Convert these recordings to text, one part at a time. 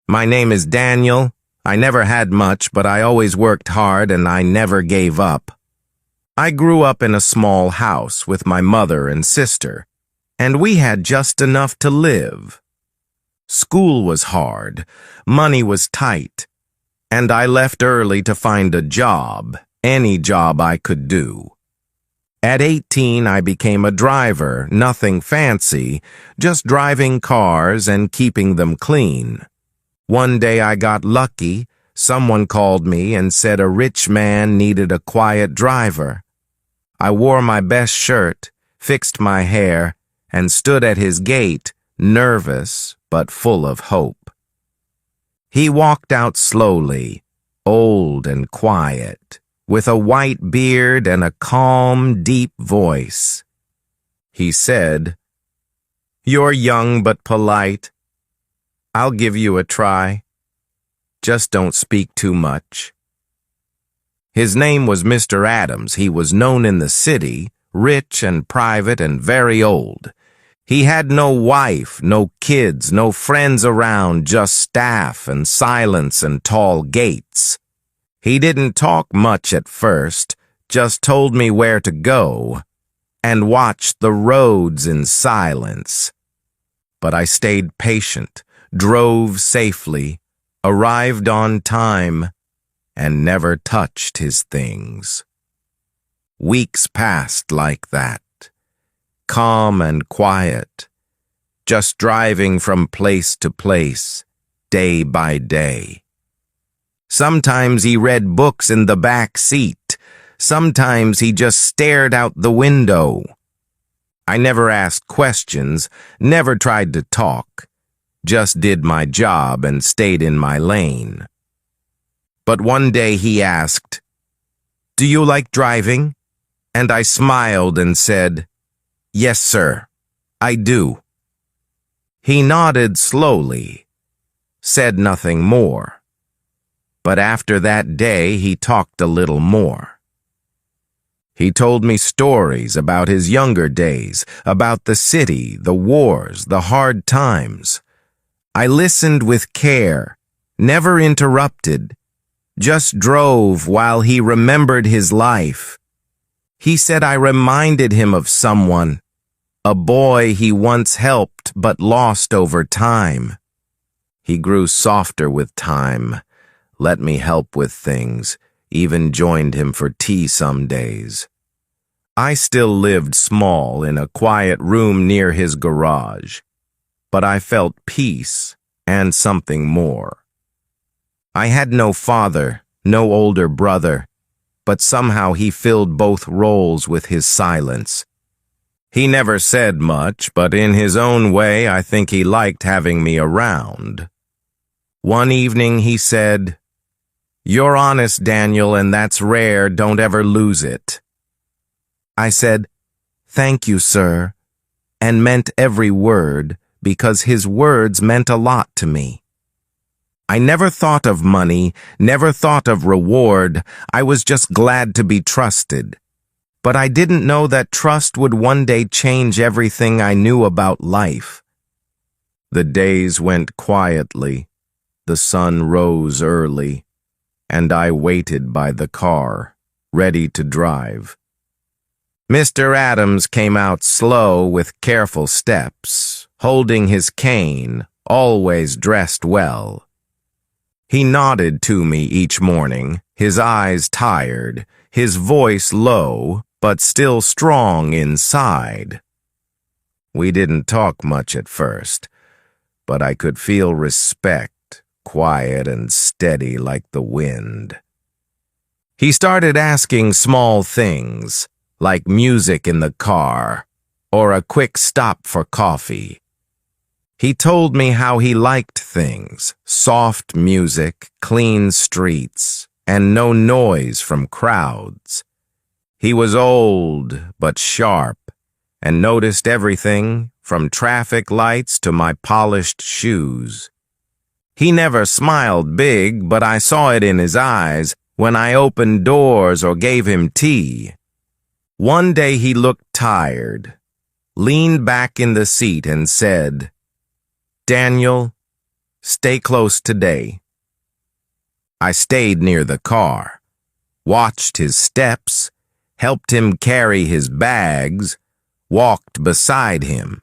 My name is Daniel. I never had much, but I always worked hard and I never gave up. I grew up in a small house with my mother and sister, and we had just enough to live. School was hard, money was tight, and I left early to find a job, any job I could do. At 18, I became a driver, nothing fancy, just driving cars and keeping them clean. One day I got lucky. Someone called me and said a rich man needed a quiet driver. I wore my best shirt, fixed my hair, and stood at his gate, nervous but full of hope. He walked out slowly, old and quiet, with a white beard and a calm, deep voice. He said, "You're young but polite. I'll give you a try. Just don't speak too much." His name was Mr. Adams. He was known in the city, rich and private and very old. He had no wife, no kids, no friends around, just staff and silence and tall gates. He didn't talk much at first, just told me where to go, and watched the roads in silence. But I stayed patient, drove safely, arrived on time, and never touched his things. Weeks passed like that, calm and quiet, just driving from place to place, day by day. Sometimes he read books in the back seat. Sometimes he just stared out the window. I never asked questions, never tried to talk, just did my job and stayed in my lane. But one day he asked, "Do you like driving?" And I smiled and said, "Yes, sir, I do." He nodded slowly, said nothing more. But after that day, he talked a little more. He told me stories about his younger days, about the city, the wars, the hard times. I listened with care, never interrupted, just drove while he remembered his life. He said I reminded him of someone, a boy he once helped but lost over time. He grew softer with time, let me help with things, even joined him for tea some days. I still lived small in a quiet room near his garage, but I felt peace and something more. I had no father, no older brother, but somehow he filled both roles with his silence. He never said much, but in his own way I think he liked having me around. One evening he said, "You're honest, Daniel, and that's rare. Don't ever lose it." I said, "Thank you, sir," and meant every word, because his words meant a lot to me. I never thought of money, never thought of reward. I was just glad to be trusted. But I didn't know that trust would one day change everything I knew about life. The days went quietly. The sun rose early, and I waited by the car, ready to drive. Mr. Adams came out slow with careful steps, holding his cane, always dressed well. He nodded to me each morning, his eyes tired, his voice low, but still strong inside. We didn't talk much at first, but I could feel respect, quiet and steady like the wind. He started asking small things, like music in the car, or a quick stop for coffee. He told me how he liked things, soft music, clean streets, and no noise from crowds. He was old but sharp, and noticed everything from traffic lights to my polished shoes. He never smiled big, but I saw it in his eyes when I opened doors or gave him tea. One day he looked tired, leaned back in the seat and said, "Daniel, Stay close today. I stayed near the car, watched his steps, helped him carry his bags, walked beside him.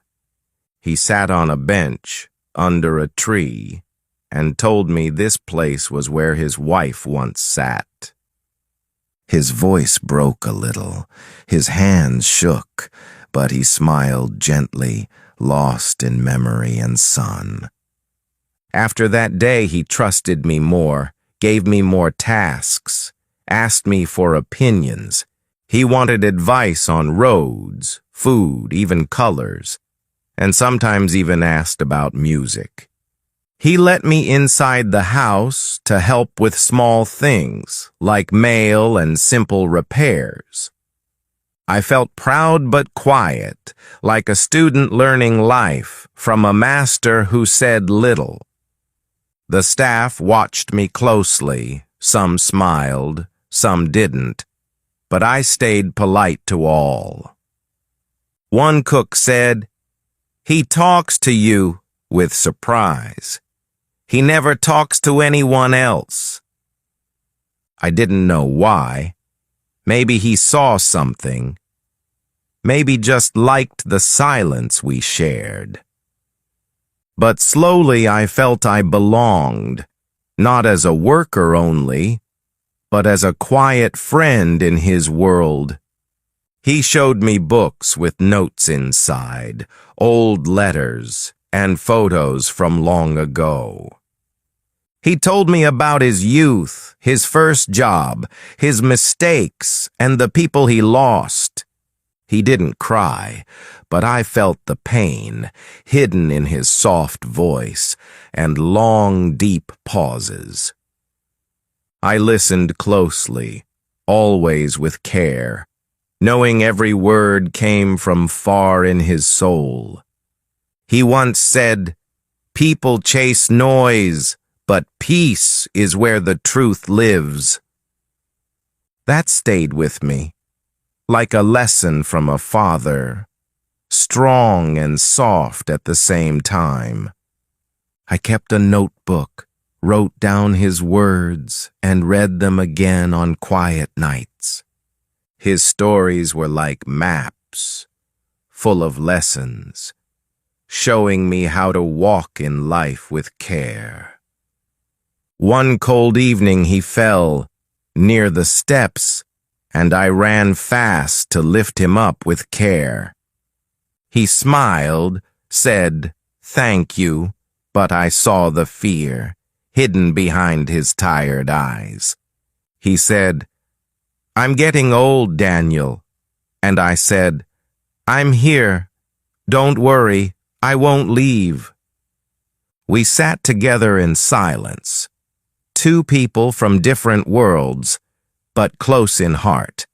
He sat on a bench under a tree and told me this place was where his wife once sat. His voice broke a little, his hands shook, but he smiled gently, lost in memory and sun. After that day, he trusted me more, gave me more tasks, asked me for opinions. He wanted advice on roads, food, even colors, and sometimes even asked about music. He let me inside the house to help with small things, like mail and simple repairs. I felt proud but quiet, like a student learning life from a master who said little. The staff watched me closely. Some smiled, some didn't, but I stayed polite to all. One cook said, "He talks to you," with surprise. "He never talks to anyone else." I didn't know why. Maybe he saw something. Maybe just liked the silence we shared. But slowly I felt I belonged, not as a worker only, but as a quiet friend in his world. He showed me books with notes inside, old letters, and photos from long ago. He told me about his youth, his first job, his mistakes, and the people he lost. He didn't cry, but I felt the pain, hidden in his soft voice, and long, deep pauses. I listened closely, always with care, knowing every word came from far in his soul. He once said, "People chase noise, but peace is where the truth lives." That stayed with me, like a lesson from a father, strong and soft at the same time. I kept a notebook, wrote down his words, and read them again on quiet nights. His stories were like maps, full of lessons, showing me how to walk in life with care. One cold evening he fell near the steps, and I ran fast to lift him up with care. He smiled, said, "Thank you," but I saw the fear hidden behind his tired eyes. He said, "I'm getting old, Daniel." And I said, "I'm here. Don't worry, I won't leave." We sat together in silence, two people from different worlds, but close in heart.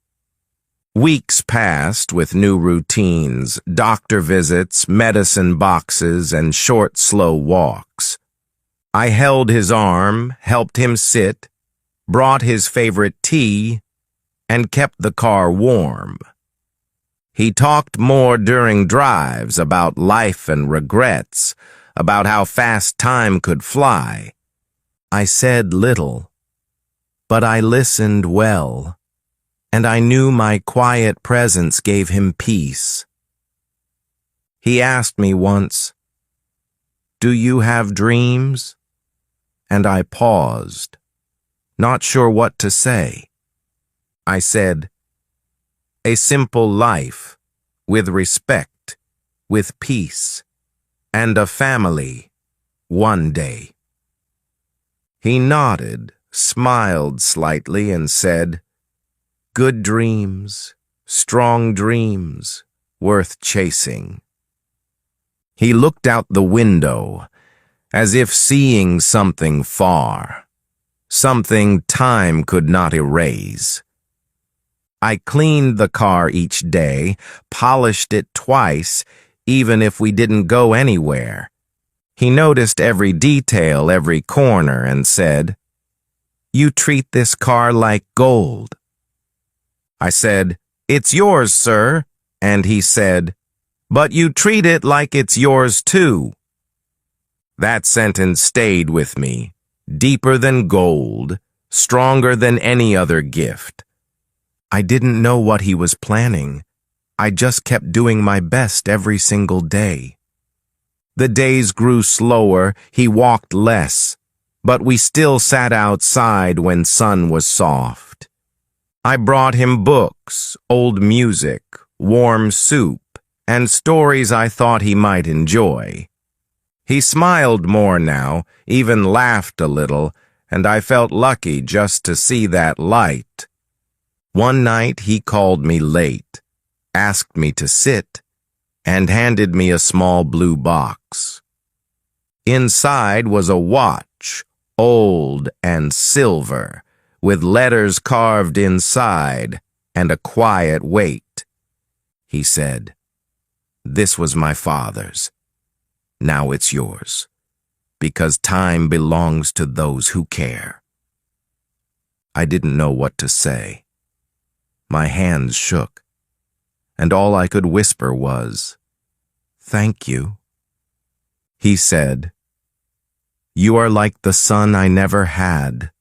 Weeks passed with new routines, doctor visits, medicine boxes, and short, slow walks. I held his arm, helped him sit, brought his favorite tea, and kept the car warm. He talked more during drives about life and regrets, about how fast time could fly. I said little, but I listened well, and I knew my quiet presence gave him peace. He asked me once, "Do you have dreams?" And I paused, not sure what to say. I said, "A simple life, with respect, with peace, and a family, one day." He nodded, smiled slightly, and said, "Good dreams, strong dreams, worth chasing." He looked out the window, as if seeing something far, something time could not erase. I cleaned the car each day, polished it twice, even if we didn't go anywhere. He noticed every detail, every corner, and said, "You treat this car like gold." I said, "It's yours, sir," and he said, "But you treat it like it's yours too." That sentence stayed with me, deeper than gold, stronger than any other gift. I didn't know what he was planning. I just kept doing my best every single day. The days grew slower, he walked less, but we still sat outside when sun was soft. I brought him books, old music, warm soup, and stories I thought he might enjoy. He smiled more now, even laughed a little, and I felt lucky just to see that light. One night he called me late, asked me to sit, and handed me a small blue box. Inside was a watch, old and silver, with letters carved inside and a quiet weight. He said, "This was my father's. Now it's yours, because time belongs to those who care." I didn't know what to say. My hands shook, and all I could whisper was, "Thank you." He said, "You are like the son I never had."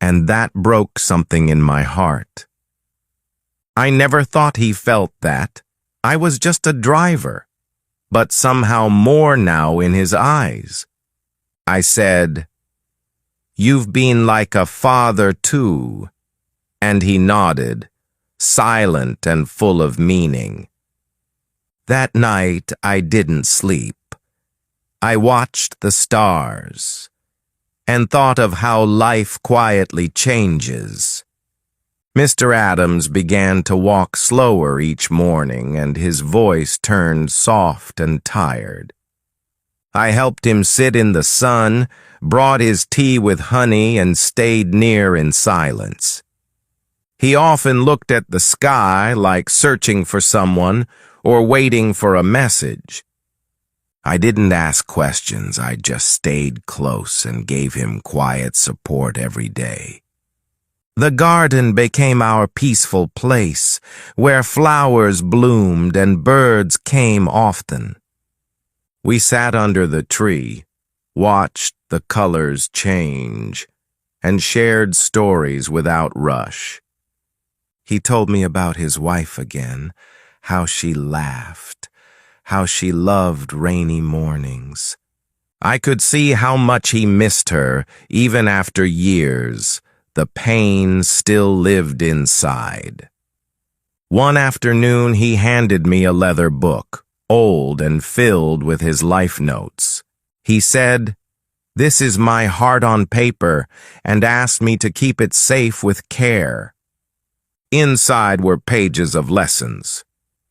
And that broke something in my heart. I never thought he felt that. I was just a driver, but somehow more now in his eyes. I said, "You've been like a father too." And he nodded, silent and full of meaning. That night I didn't sleep. I watched the stars and thought of how life quietly changes. Mr. Adams began to walk slower each morning, and his voice turned soft and tired. I helped him sit in the sun, brought his tea with honey, and stayed near in silence. He often looked at the sky like searching for someone or waiting for a message. I didn't ask questions, I just stayed close and gave him quiet support every day. The garden became our peaceful place, where flowers bloomed and birds came often. We sat under the tree, watched the colors change, and shared stories without rush. He told me about his wife again, how she laughed, how she loved rainy mornings. I could see how much he missed her, even after years. The pain still lived inside. One afternoon, he handed me a leather book, old and filled with his life notes. He said, "This is my heart on paper," and asked me to keep it safe with care. Inside were pages of lessons,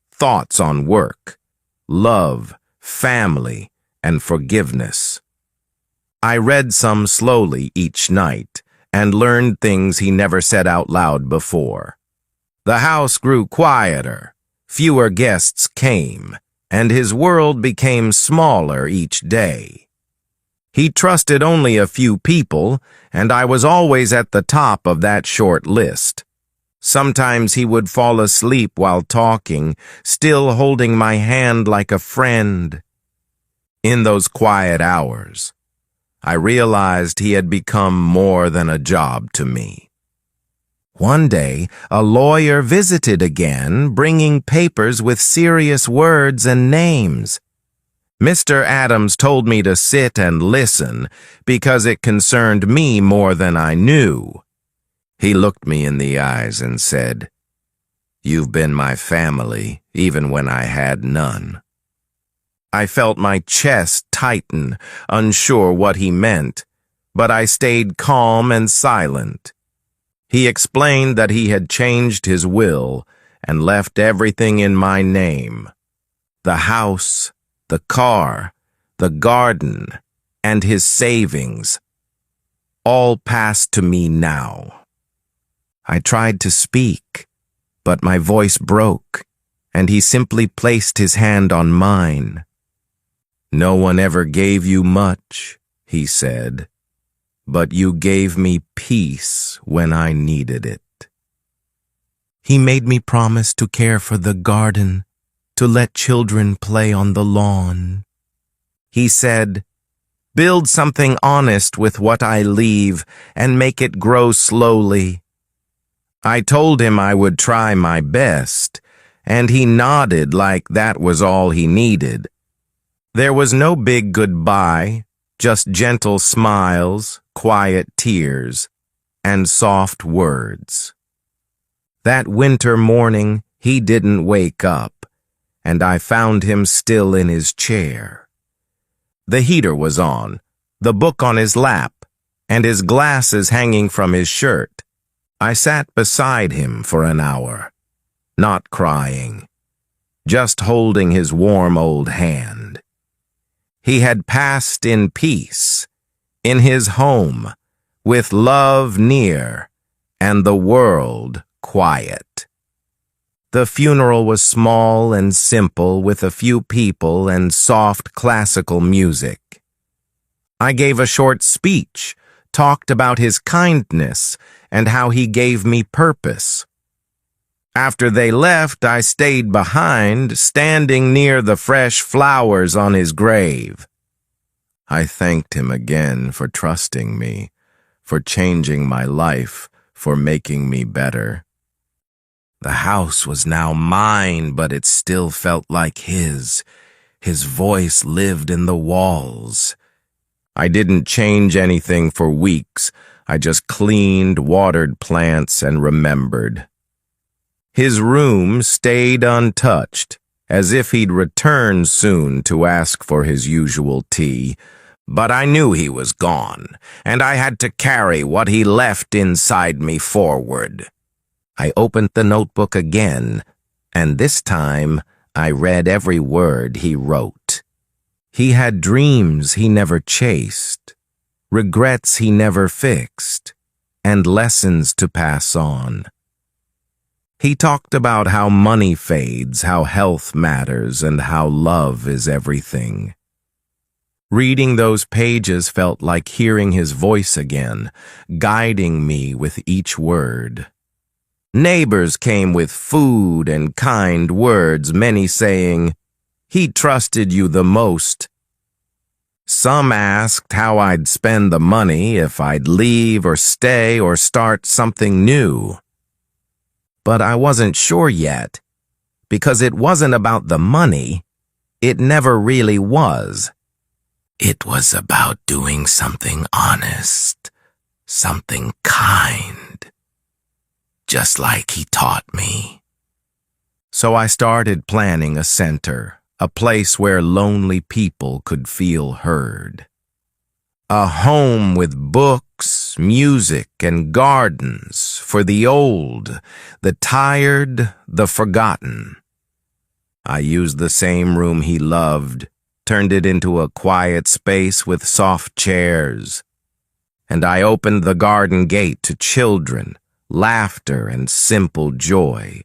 thoughts on work, love, family, and forgiveness. I read some slowly each night, and learned things he never said out loud before. The house grew quieter, fewer guests came, and his world became smaller each day. He trusted only a few people, and I was always at the top of that short list. Sometimes he would fall asleep while talking, still holding my hand like a friend. In those quiet hours, I realized he had become more than a job to me. One day, a lawyer visited again, bringing papers with serious words and names. Mr. Adams told me to sit and listen because it concerned me more than I knew. He looked me in the eyes and said, "You've been my family, even when I had none." I felt my chest tighten, unsure what he meant, but I stayed calm and silent. He explained that he had changed his will and left everything in my name. The house, the car, the garden, and his savings, all passed to me now. I tried to speak, but my voice broke, and he simply placed his hand on mine. "No one ever gave you much," he said, "but you gave me peace when I needed it." He made me promise to care for the garden, to let children play on the lawn. He said, Build something honest with what I leave and make it grow slowly. I told him I would try my best, and he nodded like that was all he needed. There was no big goodbye, just gentle smiles, quiet tears, and soft words. That winter morning, he didn't wake up, and I found him still in his chair. The heater was on, the book on his lap, and his glasses hanging from his shirt. I sat beside him for an hour, not crying, just holding his warm old hand. He had passed in peace, in his home, with love near, and the world quiet. The funeral was small and simple, with a few people and soft classical music. I gave a short speech, talked about his kindness and how he gave me purpose. After they left, I stayed behind, standing near the fresh flowers on his grave. I thanked him again for trusting me, for changing my life, for making me better. The house was now mine, but it still felt like his. His voice lived in the walls. I didn't change anything for weeks. I just cleaned, watered plants, and remembered. His room stayed untouched, as if he'd return soon to ask for his usual tea. But I knew he was gone, and I had to carry what he left inside me forward. I opened the notebook again, and this time I read every word he wrote. He had dreams he never chased, regrets he never fixed, and lessons to pass on. He talked about how money fades, how health matters, and how love is everything. Reading those pages felt like hearing his voice again, guiding me with each word. Neighbors came with food and kind words, many saying, "He trusted you the most." Some asked how I'd spend the money, if I'd leave or stay or start something new. But I wasn't sure yet, because it wasn't about the money. It never really was. It was about doing something honest, something kind, just like he taught me. So I started planning a center, a place where lonely people could feel heard. A home with books, music, and gardens for the old, the tired, the forgotten. I used the same room he loved, turned it into a quiet space with soft chairs, and I opened the garden gate to children, laughter, and simple joy.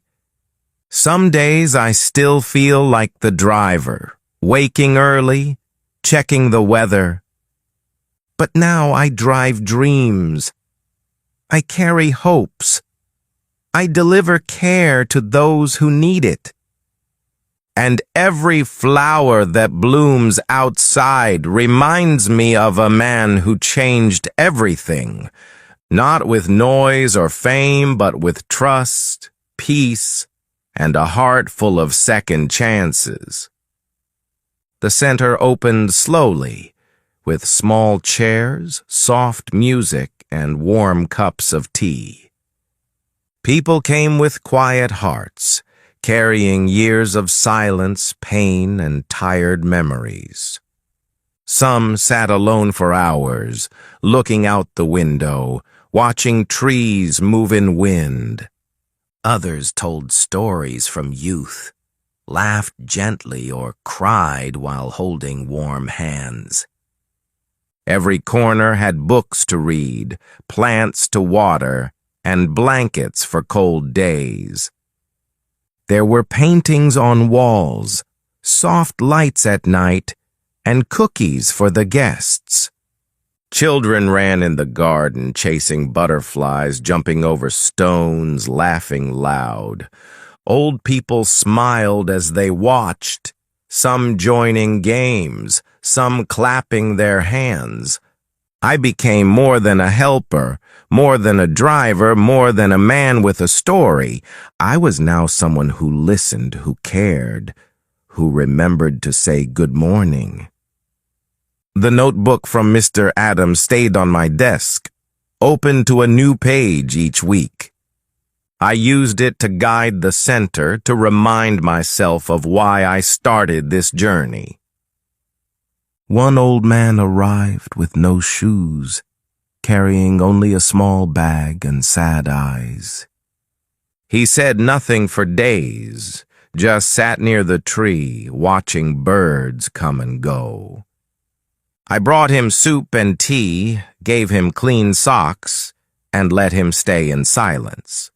Some days I still feel like the driver, waking early, checking the weather. But now I drive dreams. I carry hopes. I deliver care to those who need it. And every flower that blooms outside reminds me of a man who changed everything, not with noise or fame, but with trust, peace, and a heart full of second chances. The center opened slowly, with small chairs, soft music, and warm cups of tea. People came with quiet hearts, carrying years of silence, pain, and tired memories. Some sat alone for hours, looking out the window, watching trees move in wind. Others told stories from youth, laughed gently, or cried while holding warm hands. Every corner had books to read, plants to water, and blankets for cold days. There were paintings on walls, soft lights at night, and cookies for the guests. Children ran in the garden, chasing butterflies, jumping over stones, laughing loud. Old people smiled as they watched, some joining games, some clapping their hands. I became more than a helper, more than a driver, more than a man with a story. I was now someone who listened, who cared, who remembered to say good morning. The notebook from Mr. Adams stayed on my desk, open to a new page each week. I used it to guide the center, to remind myself of why I started this journey. One old man arrived with no shoes, carrying only a small bag and sad eyes. He said nothing for days, just sat near the tree, watching birds come and go. I brought him soup and tea, gave him clean socks, and let him stay in silence.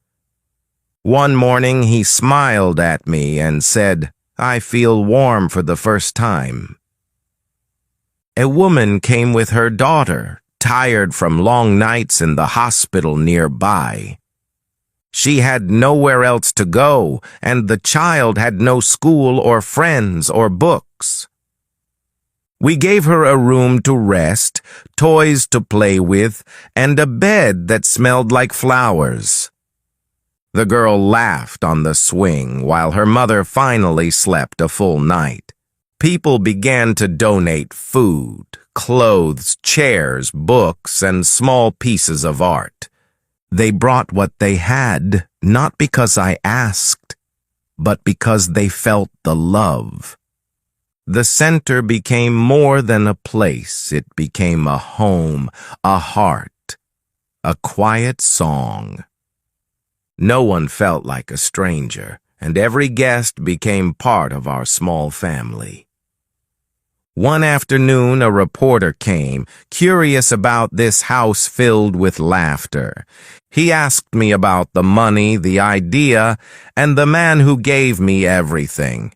One morning he smiled at me and said, "I feel warm for the first time." A woman came with her daughter, tired from long nights in the hospital nearby. She had nowhere else to go, and the child had no school or friends or books. We gave her a room to rest, toys to play with, and a bed that smelled like flowers. The girl laughed on the swing while her mother finally slept a full night. People began to donate food, clothes, chairs, books, and small pieces of art. They brought what they had, not because I asked, but because they felt the love. The center became more than a place. It became a home, a heart, a quiet song. No one felt like a stranger, and every guest became part of our small family. One afternoon, a reporter came, curious about this house filled with laughter. He asked me about the money, the idea, and the man who gave me everything.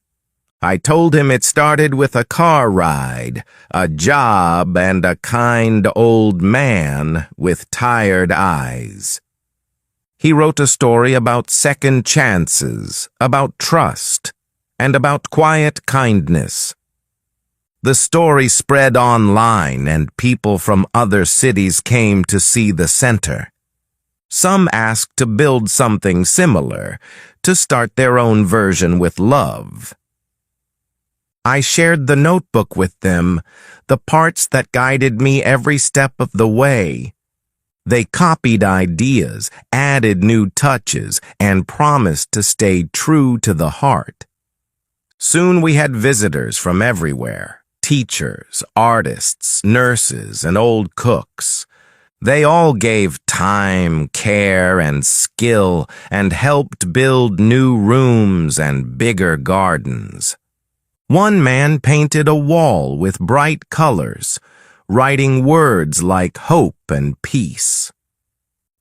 I told him it started with a car ride, a job, and a kind old man with tired eyes. He wrote a story about second chances, about trust, and about quiet kindness. The story spread online, and people from other cities came to see the center. Some asked to build something similar, to start their own version with love. I shared the notebook with them, the parts that guided me every step of the way. They copied ideas, added new touches, and promised to stay true to the heart. Soon we had visitors from everywhere. Teachers, artists, nurses, and old cooks. They all gave time, care, and skill, and helped build new rooms and bigger gardens. One man painted a wall with bright colors, writing words like hope and peace.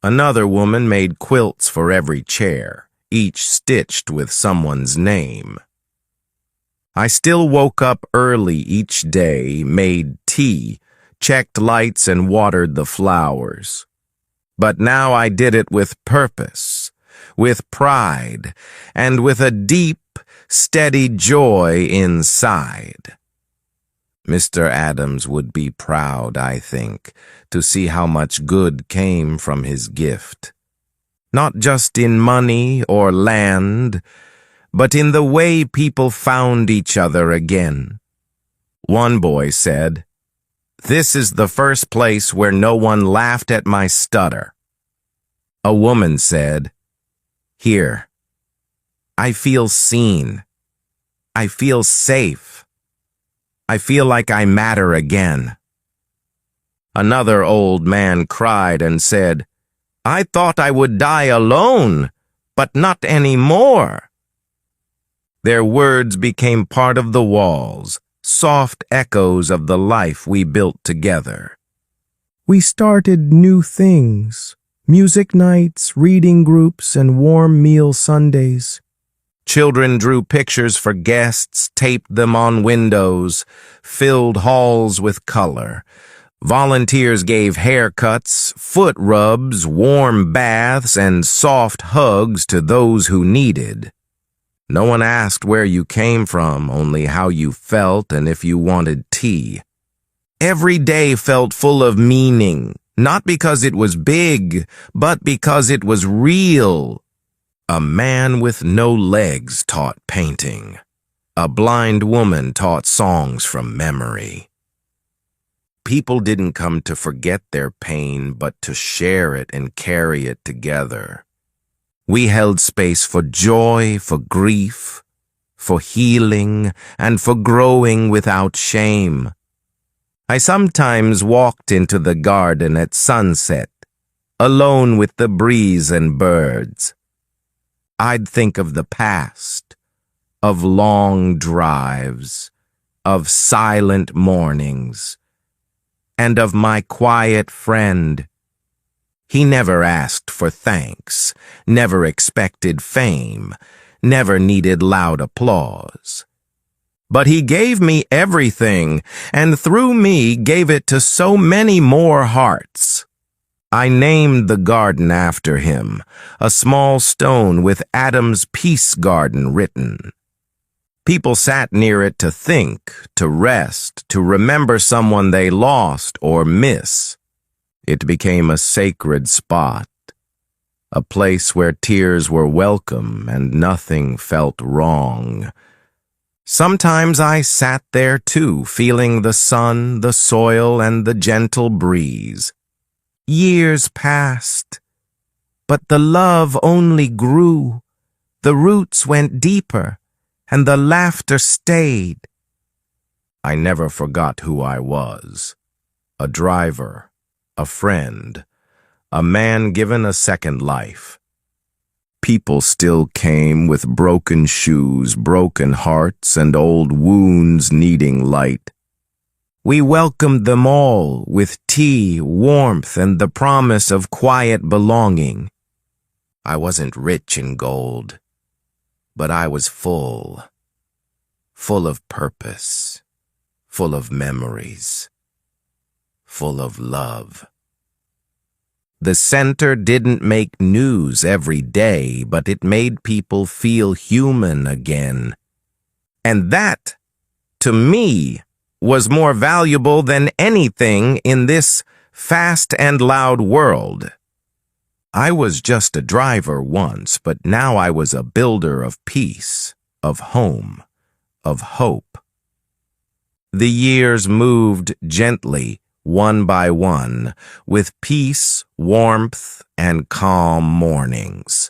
Another woman made quilts for every chair, each stitched with someone's name. I still woke up early each day, made tea, checked lights, and watered the flowers. But now I did it with purpose, with pride, and with a deep, steady joy inside. Mr. Adams would be proud, I think, to see how much good came from his gift. Not just in money or land, but in the way people found each other again. One boy said, "This is the first place where no one laughed at my stutter." A woman said, "Here, I feel seen. I feel safe. I feel like I matter again." Another old man cried and said, "I thought I would die alone, but not anymore." Their words became part of the walls, soft echoes of the life we built together. We started new things, music nights, reading groups, and warm meal Sundays. Children drew pictures for guests, taped them on windows, filled halls with color. Volunteers gave haircuts, foot rubs, warm baths, and soft hugs to those who needed. No one asked where you came from, only how you felt and if you wanted tea. Every day felt full of meaning, not because it was big, but because it was real. A man with no legs taught painting. A blind woman taught songs from memory. People didn't come to forget their pain, but to share it and carry it together. We held space for joy, for grief, for healing, and for growing without shame. I sometimes walked into the garden at sunset, alone with the breeze and birds. I'd think of the past, of long drives, of silent mornings, and of my quiet friend. He never asked for thanks, never expected fame, never needed loud applause. But he gave me everything, and through me gave it to so many more hearts. I named the garden after him, a small stone with Adam's Peace Garden written. People sat near it to think, to rest, to remember someone they lost or miss. It became a sacred spot, a place where tears were welcome and nothing felt wrong. Sometimes I sat there too, feeling the sun, the soil, and the gentle breeze. Years passed, but the love only grew. The roots went deeper, and the laughter stayed. I never forgot who I was. A driver, a friend, a man given a second life. People still came with broken shoes, broken hearts, and old wounds needing light. We welcomed them all with tea, warmth, and the promise of quiet belonging. I wasn't rich in gold, but I was full of purpose, full of memories, full of love. The center didn't make news every day, but it made people feel human again. And that, to me, was more valuable than anything in this fast and loud world. I was just a driver once, but now I was a builder of peace, of home, of hope. The years moved gently, one by one, with peace, warmth, and calm mornings.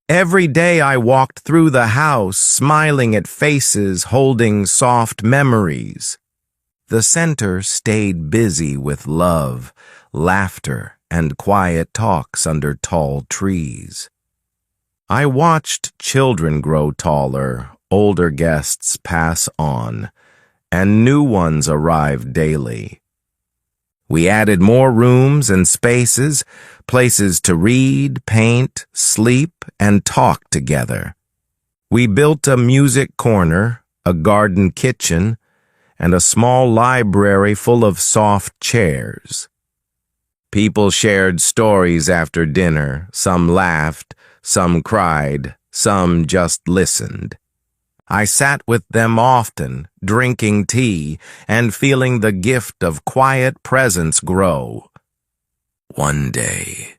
Every day I walked through the house, smiling at faces, holding soft memories. The center stayed busy with love, laughter, and quiet talks under tall trees. I watched children grow taller, older guests pass on, and new ones arrive daily. We added more rooms and spaces, places to read, paint, sleep, and talk together. We built a music corner, a garden kitchen, and a small library full of soft chairs. People shared stories after dinner. Some laughed, some cried, some just listened. I sat with them often, drinking tea and feeling the gift of quiet presence grow. One day,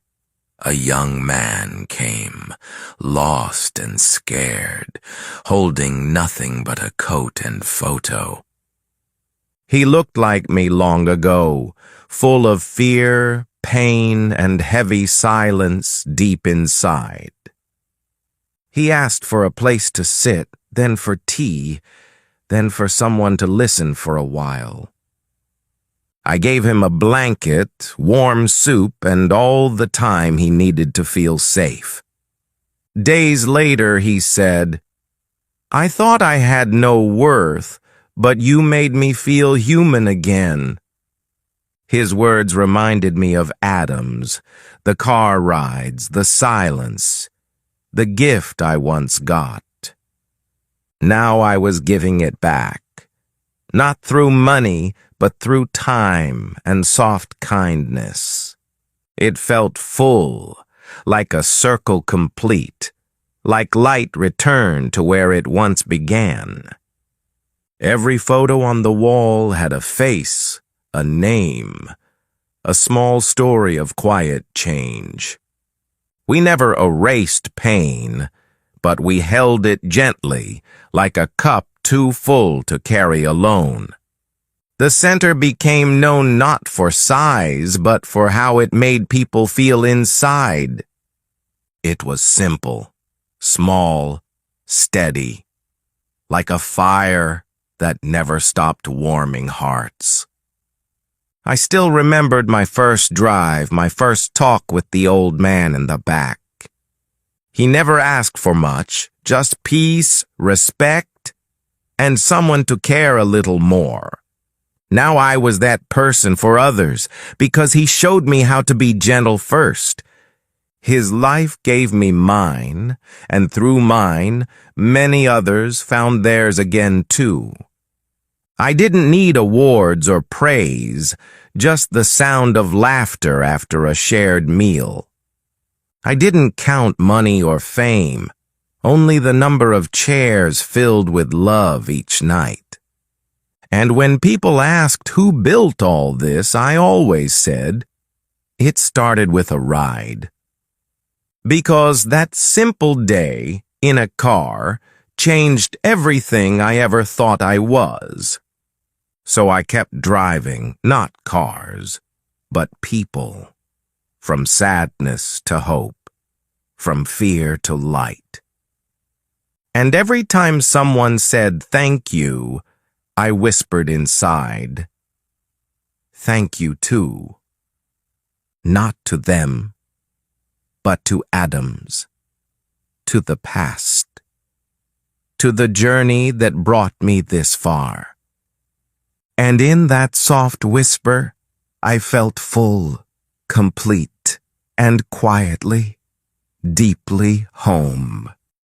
a young man came, lost and scared, holding nothing but a coat and photo. He looked like me long ago, full of fear, pain, and heavy silence deep inside. He asked for a place to sit, then for tea, then for someone to listen for a while. I gave him a blanket, warm soup, and all the time he needed to feel safe. Days later, he said, "I thought I had no worth, but you made me feel human again." His words reminded me of Adam's, the car rides, the silence, the gift I once got. Now I was giving it back, not through money, but through time and soft kindness. It felt full, like a circle complete, like light returned to where it once began. Every photo on the wall had a face, a name, a small story of quiet change. We never erased pain, but we held it gently, like a cup too full to carry alone. The center became known not for size, but for how it made people feel inside. It was simple, small, steady, like a fire that never stopped warming hearts. I still remembered my first drive, my first talk with the old man in the back. He never asked for much, just peace, respect, and someone to care a little more. Now I was that person for others, because he showed me how to be gentle first. His life gave me mine, and through mine, many others found theirs again too. I didn't need awards or praise, just the sound of laughter after a shared meal. I didn't count money or fame, only the number of chairs filled with love each night. And when people asked who built all this, I always said, it started with a ride. Because that simple day in a car changed everything I ever thought I was. So I kept driving, not cars, but people. From sadness to hope, from fear to light. And every time someone said thank you, I whispered inside, thank you too. Not to them, but to Adams, to the past, to the journey that brought me this far. And in that soft whisper, I felt full, complete, and quietly, deeply home.